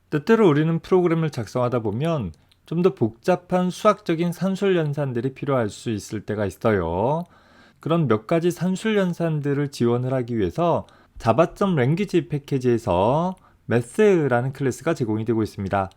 때때로 우리는 프로그램을 작성하다 보면 좀 더 복잡한 수학적인 산술 연산들이 필요할 수 있을 때가 있어요. 그런 몇 가지 산술 연산들을 지원을 하기 위해서 자바점 랭귀지 패키지에서 매스라는 클래스가 제공이 되고 있습니다.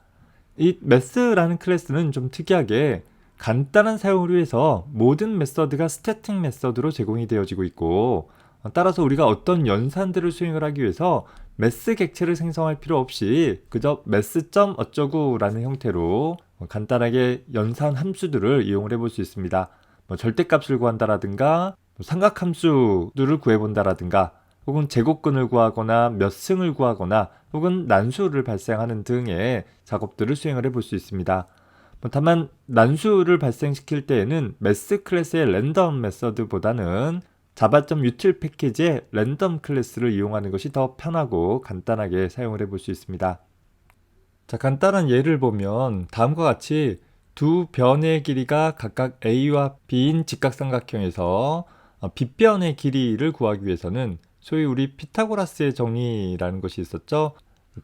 이 매스라는 클래스는 좀 특이하게 간단한 사용을 위해서 모든 메서드가 스태틱 메서드로 제공이 되어지고 있고, 따라서 우리가 어떤 연산들을 수행을 하기 위해서 매스 객체를 생성할 필요 없이 그저 매스.점 어쩌구라는 형태로 간단하게 연산 함수들을 이용을 해볼 수 있습니다. 절대값을 구한다라든가 삼각함수들을 구해본다라든가 혹은 제곱근을 구하거나 몇 승을 구하거나 혹은 난수를 발생하는 등의 작업들을 수행을 해볼 수 있습니다. 다만 난수를 발생시킬 때에는 매스 클래스의 랜덤 메서드보다는 자바.util 패키지의 랜덤 클래스를 이용하는 것이 더 편하고 간단하게 사용을 해볼 수 있습니다. 자, 간단한 예를 보면 다음과 같이 두 변의 길이가 각각 A와 B인 직각삼각형에서 빗변의 길이를 구하기 위해서는 소위 우리 피타고라스의 정리라는 것이 있었죠.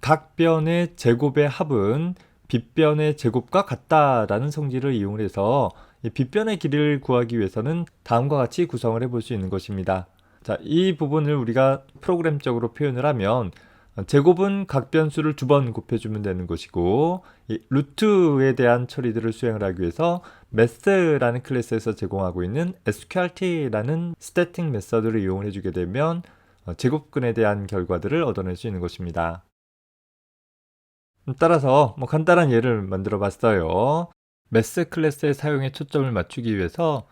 각 변의 제곱의 합은 빗변의 제곱과 같다라는 성질을 이용해서 이 빗변의 길이를 구하기 위해서는 다음과 같이 구성을 해볼 수 있는 것입니다. 자, 이 부분을 우리가 프로그램적으로 표현을 하면 제곱은 각 변수를 2번 곱해주면 되는 것이고, 이 루트에 대한 처리들을 수행을 하기 위해서 매스라는 클래스에서 제공하고 있는 sqrt라는 스태틱 메서드를 이용을 해주게 되면 제곱근에 대한 결과들을 얻어낼 수 있는 것입니다. 따라서 간단한 예를 만들어 봤어요. 매스 클래스의 사용에 초점을 맞추기 위해서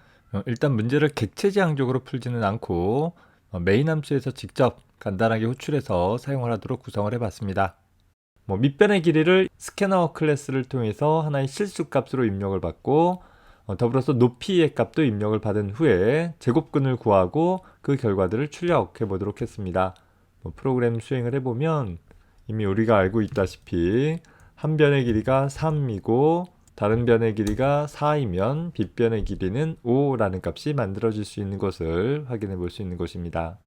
일단 문제를 객체지향적으로 풀지는 않고 메인 함수에서 직접 간단하게 호출해서 사용을 하도록 구성을 해봤습니다. 밑변의 길이를 스캐너 클래스를 통해서 하나의 실수값으로 입력을 받고 더불어서 높이의 값도 입력을 받은 후에 제곱근을 구하고 그 결과들을 출력해 보도록 했습니다. 프로그램 수행을 해보면 이미 우리가 알고 있다시피 한 변의 길이가 3이고 다른 변의 길이가 4이면 빗변의 길이는 5라는 값이 만들어질 수 있는 것을 확인해 볼 수 있는 것입니다.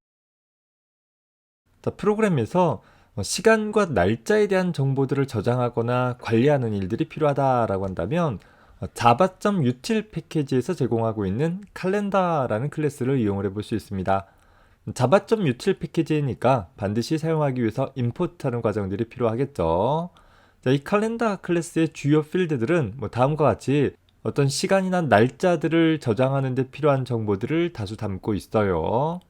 자, 프로그램에서 시간과 날짜에 대한 정보들을 저장하거나 관리하는 일들이 필요하다라고 한다면 자바.util 패키지에서 제공하고 있는 칼렌더라는 클래스를 이용을 해볼 수 있습니다. 자바.util 패키지니까 반드시 사용하기 위해서 임포트하는 과정들이 필요하겠죠. 자, 이 칼렌더 클래스의 주요 필드들은 다음과 같이 어떤 시간이나 날짜들을 저장하는 데 필요한 정보들을 다수 담고 있어요.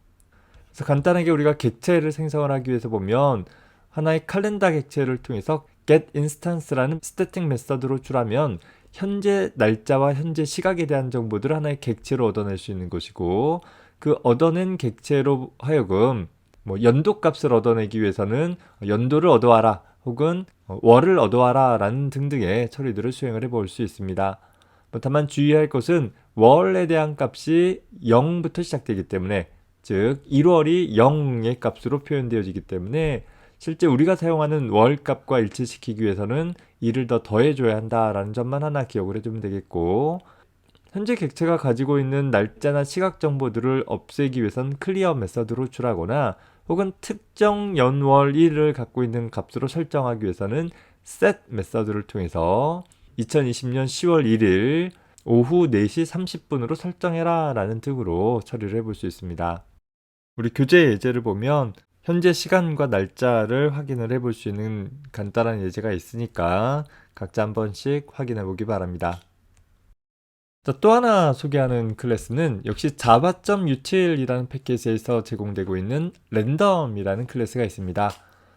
그래서 간단하게 우리가 객체를 생성을 하기 위해서 보면 하나의 칼렌더 객체를 통해서 getInstance라는 스태틱 메서드로 호출하면 현재 날짜와 현재 시각에 대한 정보들을 하나의 객체로 얻어낼 수 있는 것이고, 그 얻어낸 객체로 하여금 연도 값을 얻어내기 위해서는 연도를 얻어와라 혹은 월을 얻어와라 라는 등등의 처리들을 수행을 해볼 수 있습니다. 다만 주의할 것은 월에 대한 값이 0부터 시작되기 때문에, 즉 1월이 0의 값으로 표현되어지기 때문에 실제 우리가 사용하는 월 값과 일치시키기 위해서는 2를 더 더해줘야 한다라는 점만 하나 기억을 해두면 되겠고, 현재 객체가 가지고 있는 날짜나 시각 정보들을 없애기 위해선 클리어 메서드로 호출하거나 혹은 특정 연월일을 갖고 있는 값으로 설정하기 위해서는 set 메서드를 통해서 2020년 10월 1일 오후 4시 30분으로 설정해라 라는 등으로 처리를 해볼 수 있습니다. 우리 교재 예제를 보면 현재 시간과 날짜를 확인을 해볼 수 있는 간단한 예제가 있으니까 각자 한 번씩 확인해 보기 바랍니다. 자, 또 하나 소개하는 클래스는 역시 java.util이라는 패키지에서 제공되고 있는 랜덤이라는 클래스가 있습니다.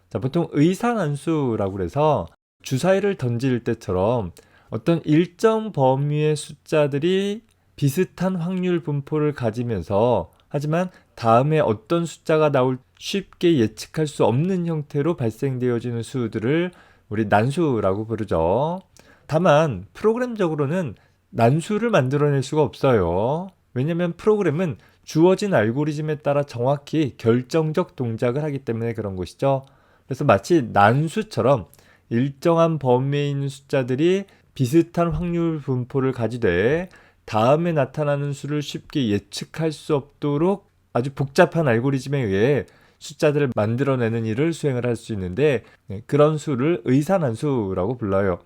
자, 보통 의상함수라고 해서 주사위를 던질 때처럼 어떤 일정 범위의 숫자들이 비슷한 확률 분포를 가지면서 하지만 다음에 어떤 숫자가 나올 쉽게 예측할 수 없는 형태로 발생되어지는 수들을 우리 난수라고 부르죠. 다만 프로그램적으로는 난수를 만들어낼 수가 없어요. 왜냐하면 프로그램은 주어진 알고리즘에 따라 정확히 결정적 동작을 하기 때문에 그런 것이죠. 그래서 마치 난수처럼 일정한 범위에 있는 숫자들이 비슷한 확률 분포를 가지되 다음에 나타나는 수를 쉽게 예측할 수 없도록 아주 복잡한 알고리즘에 의해 숫자들을 만들어내는 일을 수행을 할 수 있는데 그런 수를 의산함수라고 불러요.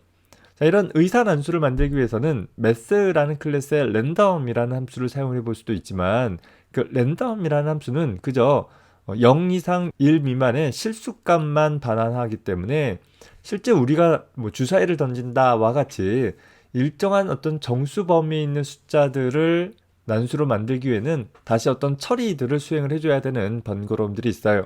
자, 이런 의산함수를 만들기 위해서는 math라는 클래스의 random이라는 함수를 사용해 볼 수도 있지만 그 random이라는 함수는 그저 0 이상 1 미만의 실수값만 반환하기 때문에 실제 우리가 뭐 주사위를 던진다와 같이 일정한 어떤 정수 범위에 있는 숫자들을 난수로 만들기 위해는 다시 어떤 처리들을 수행을 해줘야 되는 번거로움들이 있어요.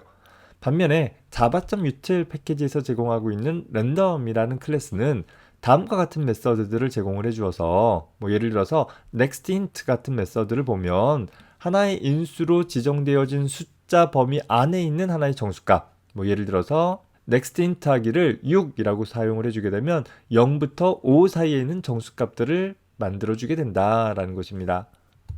반면에 java.util 패키지에서 제공하고 있는 random이라는 클래스는 다음과 같은 메서드들을 제공을 해주어서 뭐 예를 들어서 nextInt 같은 메서드를 보면 하나의 인수로 지정되어진 숫자 범위 안에 있는 하나의 정수값, 뭐 예를 들어서 nextInt 하기를 6이라고 사용을 해주게 되면 0부터 5 사이에 있는 정수값들을 만들어주게 된다라는 것입니다.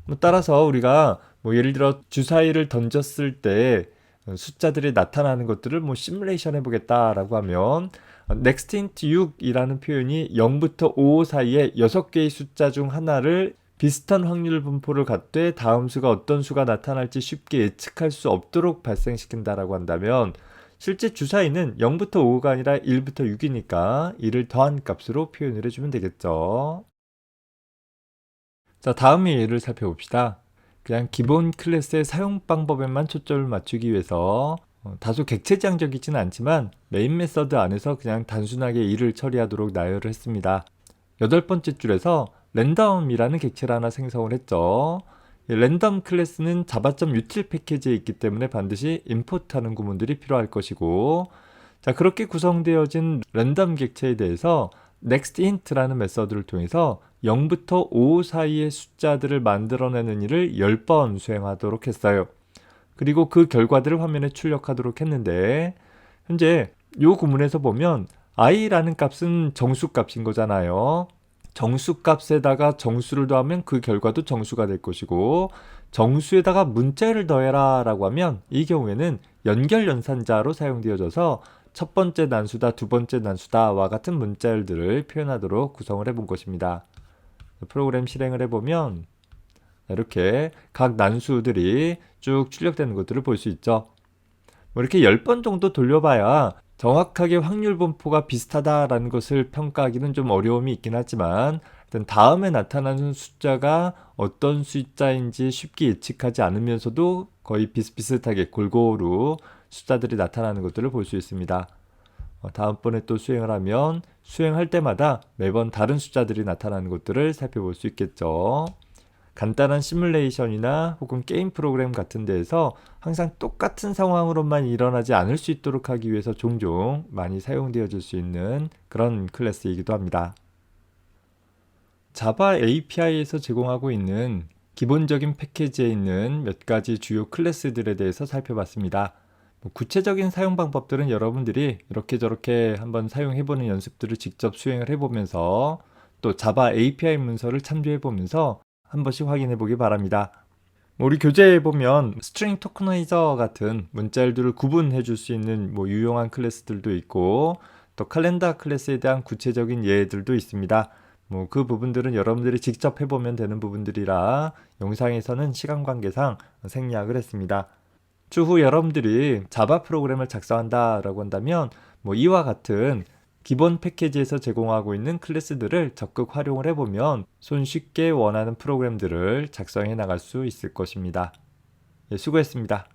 뭐 따라서 우리가 뭐 예를 들어 주사위를 던졌을 때 숫자들이 나타나는 것들을 뭐 시뮬레이션 해보겠다라고 하면 nextInt 6이라는 표현이 0부터 5 사이에 6개의 숫자 중 하나를 비슷한 확률 분포를 갖되 다음 수가 어떤 수가 나타날지 쉽게 예측할 수 없도록 발생시킨다라고 한다면 실제 주사위는 0부터 5가 아니라 1부터 6이니까 이를 더한 값으로 표현을 해주면 되겠죠. 자, 다음의 예를 살펴봅시다. 그냥 기본 클래스의 사용 방법에만 초점을 맞추기 위해서 다소 객체지향적이진 않지만 메인 메서드 안에서 그냥 단순하게 일을 처리하도록 나열을 했습니다. 8번째 줄에서 랜덤이라는 객체를 하나 생성을 했죠. 랜덤 클래스는 java.util 패키지에 있기 때문에 반드시 임포트하는 구문들이 필요할 것이고, 자, 그렇게 구성되어진 랜덤 객체에 대해서 nextInt라는 메서드를 통해서 0부터 5 사이의 숫자들을 만들어내는 일을 10번 수행하도록 했어요. 그리고 그 결과들을 화면에 출력하도록 했는데 현재 이 구문에서 보면 i라는 값은 정수값인 거잖아요. 정수값에다가 정수를 더하면 그 결과도 정수가 될 것이고 정수에다가 문자를 더해라 라고 하면 이 경우에는 연결연산자로 사용되어져서 첫 번째 난수다, 두 번째 난수다와 같은 문자열들을 표현하도록 구성을 해본 것입니다. 프로그램 실행을 해보면 이렇게 각 난수들이 쭉 출력되는 것들을 볼 수 있죠. 뭐 이렇게 10번 정도 돌려봐야 정확하게 확률 분포가 비슷하다라는 것을 평가하기는 좀 어려움이 있긴 하지만 다음에 나타나는 숫자가 어떤 숫자인지 쉽게 예측하지 않으면서도 거의 비슷비슷하게 골고루 숫자들이 나타나는 것들을 볼 수 있습니다. 다음번에 또 수행을 하면 수행할 때마다 매번 다른 숫자들이 나타나는 것들을 살펴볼 수 있겠죠. 간단한 시뮬레이션이나 혹은 게임 프로그램 같은 데에서 항상 똑같은 상황으로만 일어나지 않을 수 있도록 하기 위해서 종종 많이 사용되어질 수 있는 그런 클래스이기도 합니다. 자바 API에서 제공하고 있는 기본적인 패키지에 있는 몇 가지 주요 클래스들에 대해서 살펴봤습니다. 구체적인 사용 방법들은 여러분들이 이렇게 저렇게 한번 사용해보는 연습들을 직접 수행을 해보면서 또 자바 API 문서를 참조해보면서 한 번씩 확인해 보기 바랍니다. 우리 교재에 보면 스트링 토커나이저 같은 문자열들을 구분해 줄 수 있는 유용한 클래스들도 있고 또 칼렌더 클래스에 대한 구체적인 예들도 있습니다. 그 부분들은 여러분들이 직접 해보면 되는 부분들이라 영상에서는 시간 관계상 생략을 했습니다. 추후 여러분들이 자바 프로그램을 작성한다라고 한다면 이와 같은 기본 패키지에서 제공하고 있는 클래스들을 적극 활용을 해보면 손쉽게 원하는 프로그램들을 작성해 나갈 수 있을 것입니다. 수고했습니다.